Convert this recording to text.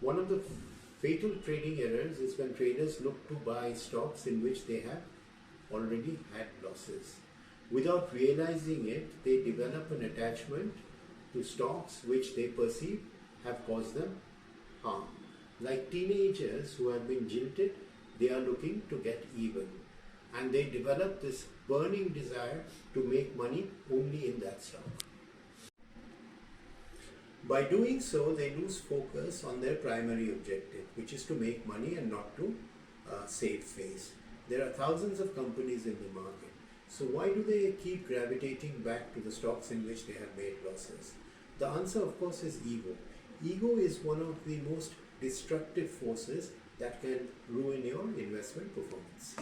One of the fatal trading errors is when traders look to buy stocks in which they have already had losses. Without realizing it, they develop an attachment to stocks which they perceive have caused them harm. Like teenagers who have been jilted, they are looking to get even, and they develop this burning desire to make money only in that stock. By doing so, they lose focus on their primary objective, which is to make money and not to save face. There are thousands of companies in the market. So why do they keep gravitating back to the stocks in which they have made losses? The answer, of course, is ego. Ego is one of the most destructive forces that can ruin your investment performance.